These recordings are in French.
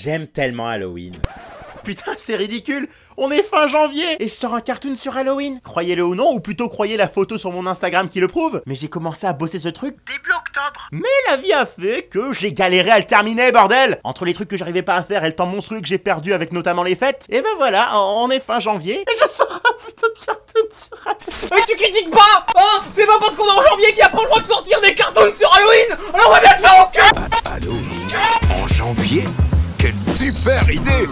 J'aime tellement Halloween. Putain, c'est ridicule. On est fin janvier et je sors un cartoon sur Halloween. Croyez-le ou non, ou plutôt croyez la photo sur mon Instagram qui le prouve. Mais j'ai commencé à bosser ce truc début octobre. Mais la vie a fait que j'ai galéré à le terminer, bordel. Entre les trucs que j'arrivais pas à faire et le temps monstrueux que j'ai perdu avec notamment les fêtes. Et ben voilà, on est fin janvier et je sors un putain de cartoon sur Halloween. Mais tu critiques pas, hein? C'est pas parce qu'on est en janvier qu'il y a pas le droit de sortir des cartoons sur Halloween. Alors on va bien te faire enculer. Halloween en janvier? Quelle super idée!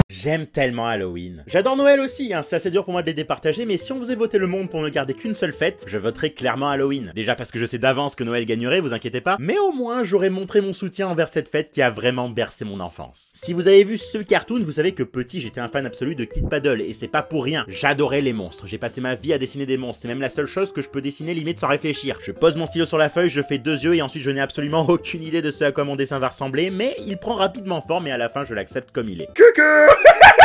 J'aime tellement Halloween. J'adore Noël aussi, hein, c'est assez dur pour moi de les départager, mais si on faisait voter le monde pour ne garder qu'une seule fête, je voterais clairement Halloween. Déjà parce que je sais d'avance que Noël gagnerait, vous inquiétez pas, mais au moins j'aurais montré mon soutien envers cette fête qui a vraiment bercé mon enfance. Si vous avez vu ce cartoon, vous savez que petit j'étais un fan absolu de Kid Paddle, et c'est pas pour rien. J'adorais les monstres, j'ai passé ma vie à dessiner des monstres, c'est même la seule chose que je peux dessiner limite sans réfléchir. Je pose mon stylo sur la feuille, je fais 2 yeux et ensuite je n'ai absolument aucune idée de ce à quoi mon dessin va ressembler, mais il prend rapidement forme et à la fin je l'accepte comme il est.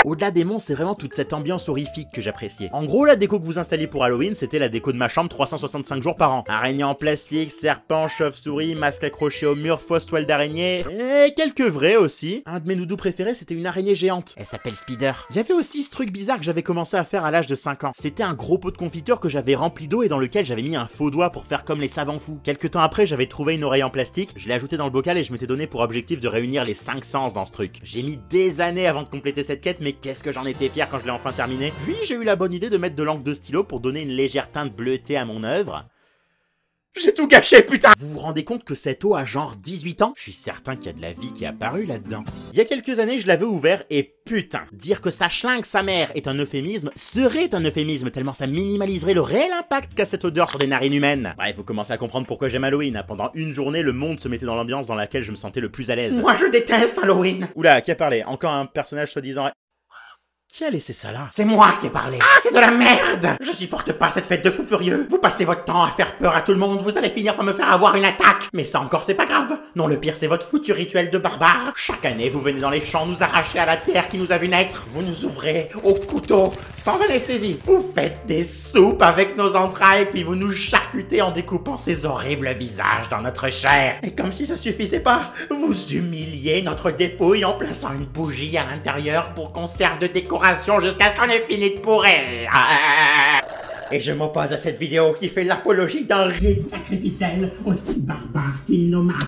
Au-delà des monstres, c'est vraiment toute cette ambiance horrifique que j'appréciais. En gros, la déco que vous installiez pour Halloween, c'était la déco de ma chambre 365 jours par an. Araignées en plastique, serpents, chauves-souris, masques accrochés au mur, fausses toiles d'araignée, et quelques vrais aussi. Un de mes noudous préférés, c'était une araignée géante. Elle s'appelle Spider. Il y avait aussi ce truc bizarre que j'avais commencé à faire à l'âge de 5 ans. C'était un gros pot de confiture que j'avais rempli d'eau et dans lequel j'avais mis un faux doigt pour faire comme les savants fous. Quelques temps après, j'avais trouvé une oreille en plastique, je l'ai ajoutée dans le bocal et je m'étais donné pour objectif de réunir les 5 sens dans ce truc. J'ai mis des années avant de compléter cette quête, mais qu'est-ce que j'en étais fier quand je l'ai enfin terminé. Puis j'ai eu la bonne idée de mettre de l'encre de stylo pour donner une légère teinte bleutée à mon œuvre. J'ai tout gâché, putain! Vous vous rendez compte que cette eau a genre 18 ans? Je suis certain qu'il y a de la vie qui est apparue là-dedans. Il y a quelques années, je l'avais ouvert et putain, dire que ça schlingue sa mère est un euphémisme serait un euphémisme tellement ça minimaliserait le réel impact qu'a cette odeur sur des narines humaines. Bref, vous commencez à comprendre pourquoi j'aime Halloween. Pendant une journée, le monde se mettait dans l'ambiance dans laquelle je me sentais le plus à l'aise. Moi, je déteste Halloween! Oula, qui a parlé? Encore un personnage soi-disant... Qui a laissé ça là? C'est moi qui ai parlé. Ah, c'est de la merde! Je supporte pas cette fête de fous furieux. Vous passez votre temps à faire peur à tout le monde, vous allez finir par me faire avoir une attaque. Mais ça encore, c'est pas grave. Non, le pire, c'est votre foutu rituel de barbare. Chaque année, vous venez dans les champs nous arracher à la terre qui nous a vu naître. Vous nous ouvrez au couteau, sans anesthésie. Vous faites des soupes avec nos entrailles, puis vous nous charcutez en découpant ces horribles visages dans notre chair. Et comme si ça suffisait pas, vous humiliez notre dépouille en plaçant une bougie à l'intérieur pour qu'on serve de décoration jusqu'à ce qu'on ait fini de pourrir. Et je m'oppose à cette vidéo qui fait l'apologie d'un rite sacrificiel aussi barbare qu'innommable.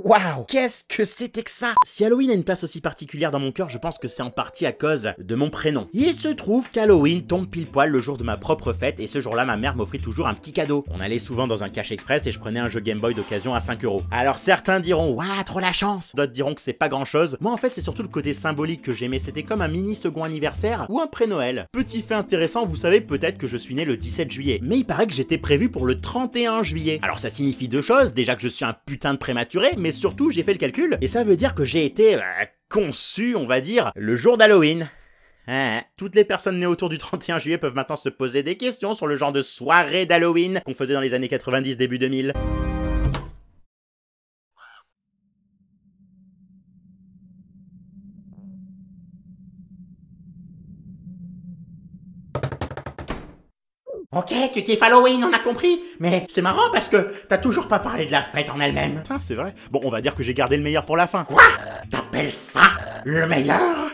Waouh, qu'est-ce que c'était que ça? Si Halloween a une place aussi particulière dans mon cœur, je pense que c'est en partie à cause de mon prénom. Il se trouve qu'Halloween tombe pile poil le jour de ma propre fête et ce jour-là, ma mère m'offrit toujours un petit cadeau. On allait souvent dans un cash express et je prenais un jeu Game Boy d'occasion à 5 €. Alors certains diront, waouh, trop la chance. D'autres diront que c'est pas grand-chose. Moi en fait, c'est surtout le côté symbolique que j'aimais. C'était comme un mini second anniversaire ou un pré-Noël. Petit fait intéressant, vous savez peut-être que je suis né le 17 juillet. Mais il paraît que j'étais prévu pour le 31 juillet. Alors ça signifie deux choses. Déjà que je suis un putain de prématuré, mais surtout j'ai fait le calcul et ça veut dire que j'ai été conçu, on va dire, le jour d'Halloween. Toutes les personnes nées autour du 31 juillet peuvent maintenant se poser des questions sur le genre de soirée d'Halloween qu'on faisait dans les années 90, début 2000. Ok, tu kiffes Halloween, on a compris. Mais c'est marrant parce que t'as toujours pas parlé de la fête en elle-même. Ah, c'est vrai. Bon, on va dire que j'ai gardé le meilleur pour la fin. Quoi? T'appelles ça le meilleur?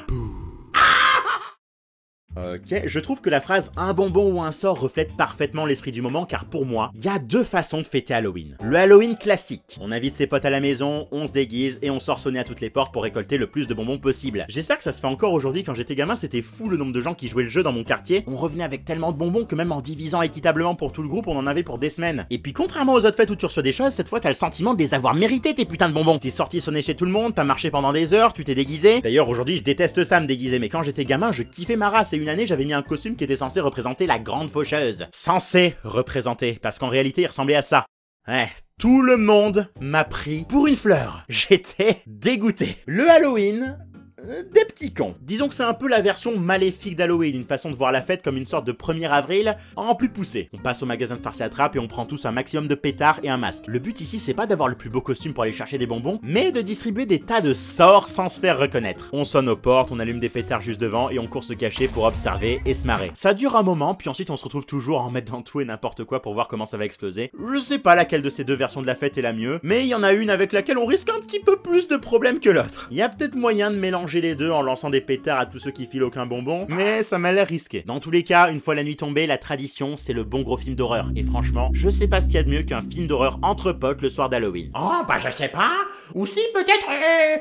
Ok, je trouve que la phrase « un bonbon ou un sort » reflète parfaitement l'esprit du moment car pour moi, il y a deux façons de fêter Halloween. Le Halloween classique. On invite ses potes à la maison, on se déguise et on sort sonner à toutes les portes pour récolter le plus de bonbons possible. J'espère que ça se fait encore aujourd'hui. Quand j'étais gamin, c'était fou le nombre de gens qui jouaient le jeu dans mon quartier. On revenait avec tellement de bonbons que même en divisant équitablement pour tout le groupe, on en avait pour des semaines. Et puis contrairement aux autres fêtes où tu reçois des choses, cette fois t'as le sentiment de les avoir mérités tes putains de bonbons. T'es sorti sonner chez tout le monde, t'as marché pendant des heures, tu t'es déguisé. D'ailleurs aujourd'hui je déteste ça me déguiser, mais quand j'étais gamin je kiffais ma race et une année j'avais mis un costume qui était censé représenter la grande faucheuse. Censé représenter, parce qu'en réalité il ressemblait à ça. Ouais, tout le monde m'a pris pour une fleur. J'étais dégoûté. Le Halloween des petits cons. Disons que c'est un peu la version maléfique d'Halloween, une façon de voir la fête comme une sorte de 1er avril en plus poussé. On passe au magasin de farce et attrape et on prend tous un maximum de pétards et un masque. Le but ici c'est pas d'avoir le plus beau costume pour aller chercher des bonbons, mais de distribuer des tas de sorts sans se faire reconnaître. On sonne aux portes, on allume des pétards juste devant et on court se cacher pour observer et se marrer. Ça dure un moment, puis ensuite on se retrouve toujours à en mettre dans tout et n'importe quoi pour voir comment ça va exploser. Je sais pas laquelle de ces deux versions de la fête est la mieux, mais il y en a une avec laquelle on risque un petit peu plus de problèmes que l'autre. Il y a peut-être moyen de mélanger les deux en lançant des pétards à tous ceux qui filent aucun bonbon, mais ça m'a l'air risqué. Dans tous les cas, une fois la nuit tombée, la tradition, c'est le bon gros film d'horreur. Et franchement, je sais pas ce qu'il y a de mieux qu'un film d'horreur entre potes le soir d'Halloween. Oh, bah je sais pas. Ou si peut-être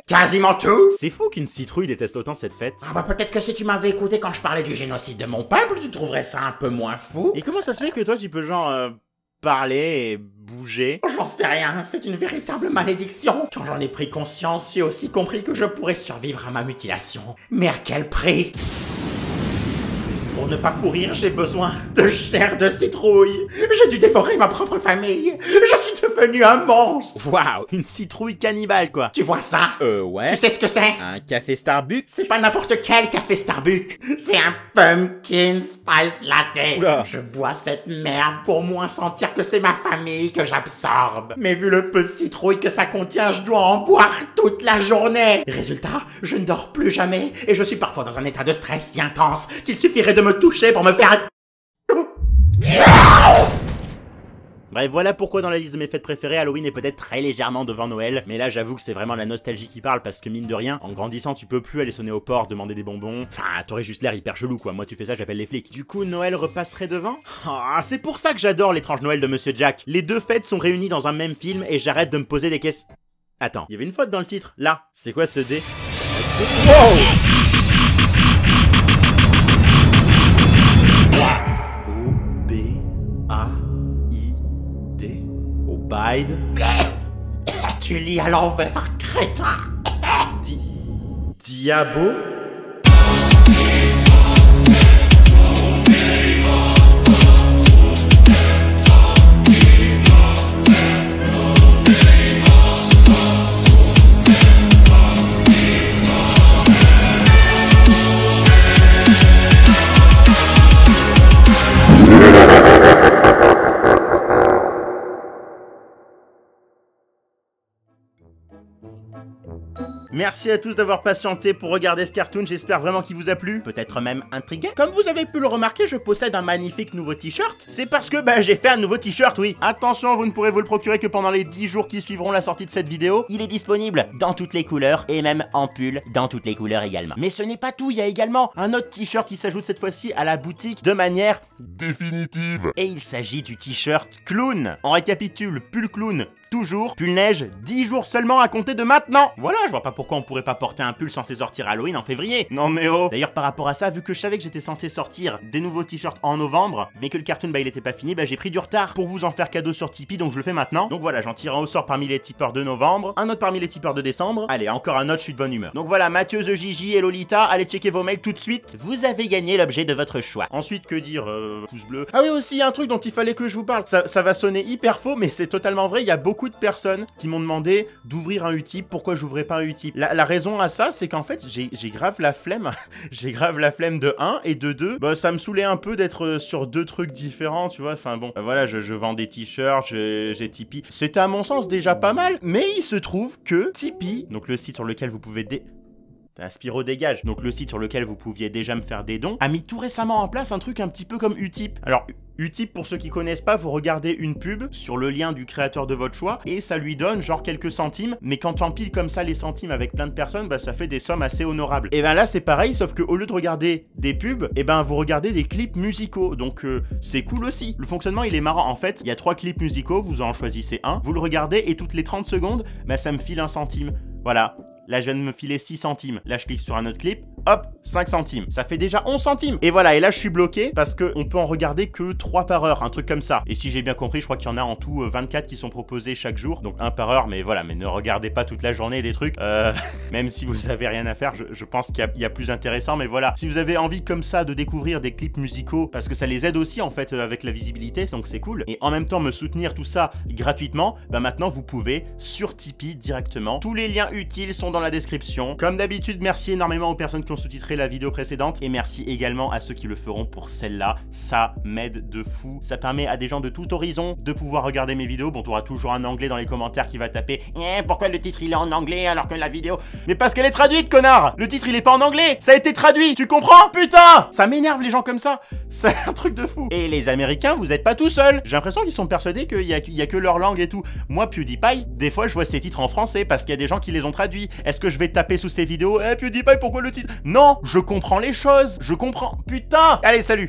quasiment tout. C'est fou qu'une citrouille déteste autant cette fête. Ah bah peut-être que si tu m'avais écouté quand je parlais du génocide de mon peuple, tu trouverais ça un peu moins fou. Et comment ça se fait que toi tu peux genre parler et bouger? J'en sais rien, c'est une véritable malédiction. Quand j'en ai pris conscience, j'ai aussi compris que je pourrais survivre à ma mutilation. Mais à quel prix? Pour ne pas courir, j'ai besoin de chair de citrouille. J'ai dû dévorer ma propre famille. Je suis devenu un monstre. Waouh, une citrouille cannibale quoi. Tu vois ça? Ouais. Tu sais ce que c'est? Un café Starbucks? C'est pas n'importe quel café Starbucks. C'est un pumpkin spice latte. Oula. Je bois cette merde pour moins sentir que c'est ma famille que j'absorbe. Mais vu le peu de citrouille que ça contient, je dois en boire toute la journée. Résultat, je ne dors plus jamais et je suis parfois dans un état de stress si intense qu'il suffirait de me toucher pour me faire... Bref, voilà pourquoi dans la liste de mes fêtes préférées, Halloween est peut-être très légèrement devant Noël, mais là j'avoue que c'est vraiment la nostalgie qui parle parce que mine de rien, en grandissant tu peux plus aller sonner aux portes, demander des bonbons, enfin t'aurais juste l'air hyper chelou quoi, moi tu fais ça j'appelle les flics. Du coup Noël repasserait devant? Ah, c'est pour ça que j'adore l'étrange Noël de Monsieur Jack. Les deux fêtes sont réunies dans un même film et j'arrête de me poser des questions. Attends, il y avait une faute dans le titre, là, c'est quoi ce dé? Wow! O-B-A-I-D. Obide. Tu lis à l'envers, crétin. Diabo. Merci à tous d'avoir patienté pour regarder ce cartoon, j'espère vraiment qu'il vous a plu, peut-être même intrigué. Comme vous avez pu le remarquer, je possède un magnifique nouveau t-shirt. C'est parce que j'ai fait un nouveau t-shirt, oui. Attention, vous ne pourrez vous le procurer que pendant les 10 jours qui suivront la sortie de cette vidéo. Il est disponible dans toutes les couleurs et même en pull dans toutes les couleurs également. Mais ce n'est pas tout, il y a également un autre t-shirt qui s'ajoute cette fois-ci à la boutique de manière Définitive. et il s'agit du t-shirt clown. On récapitule, pull clown, toujours, pull neige, 10 jours seulement à compter de maintenant. Voilà, je vois pas pourquoi on pourrait pas porter un pull censé sortir Halloween en février. Non mais oh. D'ailleurs par rapport à ça, vu que je savais que j'étais censé sortir des nouveaux t-shirts en novembre, mais que le cartoon il était pas fini, j'ai pris du retard pour vous en faire cadeau sur Tipeee, donc je le fais maintenant. Donc voilà, j'en tire un au sort parmi les tipeurs de novembre, un autre parmi les tipeurs de décembre. Allez, encore un autre, je suis de bonne humeur. Donc voilà, Mathieu, The Gigi et Lolita, allez checker vos mails tout de suite. Vous avez gagné l'objet de votre choix. Ensuite, que dire, pouce bleu. Ah oui aussi, il y a un truc dont il fallait que je vous parle. Ça va sonner hyper faux, mais c'est totalement vrai. Il y a beaucoup de personnes qui m'ont demandé d'ouvrir un Utip. Pourquoi j'ouvrais pas un Utip? La raison à ça, c'est qu'en fait, j'ai grave la flemme. J'ai grave la flemme de 1 et de 2. Ça me saoulait un peu d'être sur deux trucs différents, tu vois. Enfin bon, voilà, je vends des t-shirts, j'ai Tipeee. C'était à mon sens déjà pas mal, mais il se trouve que Tipeee, donc le site sur lequel vous pouvez Spiro dégage. Donc le site sur lequel vous pouviez déjà me faire des dons, a mis tout récemment en place un truc un petit peu comme Utip. Alors Utip, pour ceux qui connaissent pas, vous regardez une pub sur le lien du créateur de votre choix et ça lui donne genre quelques centimes, mais quand on empile comme ça les centimes avec plein de personnes, ça fait des sommes assez honorables. Et là c'est pareil, sauf que au lieu de regarder des pubs, vous regardez des clips musicaux, donc c'est cool aussi. Le fonctionnement il est marrant, en fait, il y a 3 clips musicaux, vous en choisissez un, vous le regardez et toutes les 30 secondes, ça me file 1 centime. Voilà. Là, je viens de me filer 6 centimes. Là, je clique sur un autre clip. hop, 5 centimes. Ça fait déjà 11 centimes. Et voilà, et là je suis bloqué parce qu'on peut en regarder que 3 par heure, un truc comme ça. Et si j'ai bien compris, je crois qu'il y en a en tout 24 qui sont proposés chaque jour, donc 1 par heure, mais voilà, mais ne regardez pas toute la journée des trucs, même si vous avez rien à faire, je pense qu'il y a plus intéressant, mais voilà, si vous avez envie comme ça de découvrir des clips musicaux, parce que ça les aide aussi en fait avec la visibilité, donc c'est cool, et en même temps me soutenir tout ça gratuitement, bah maintenant vous pouvez sur Tipeee directement. Tous les liens utiles sont dans la description. Comme d'habitude, merci énormément aux personnes qui ont sous-titré la vidéo précédente, et merci également à ceux qui le feront pour celle-là. Ça m'aide de fou. Ça permet à des gens de tout horizon de pouvoir regarder mes vidéos. Bon, tu auras toujours un anglais dans les commentaires qui va taper pourquoi le titre il est en anglais alors que la vidéo... Mais parce qu'elle est traduite, connard. Le titre il est pas en anglais, ça a été traduit, tu comprends? Putain, ça m'énerve les gens comme ça. C'est un truc de fou. Et les Américains, vous êtes pas tout seuls. J'ai l'impression qu'ils sont persuadés qu'il y a que leur langue et tout. Moi, PewDiePie, des fois je vois ces titres en français parce qu'il y a des gens qui les ont traduits. Est-ce que je vais taper sous ces vidéos PewDiePie, pourquoi le titre? Non, je comprends les choses. Je comprends. Putain. Allez, salut.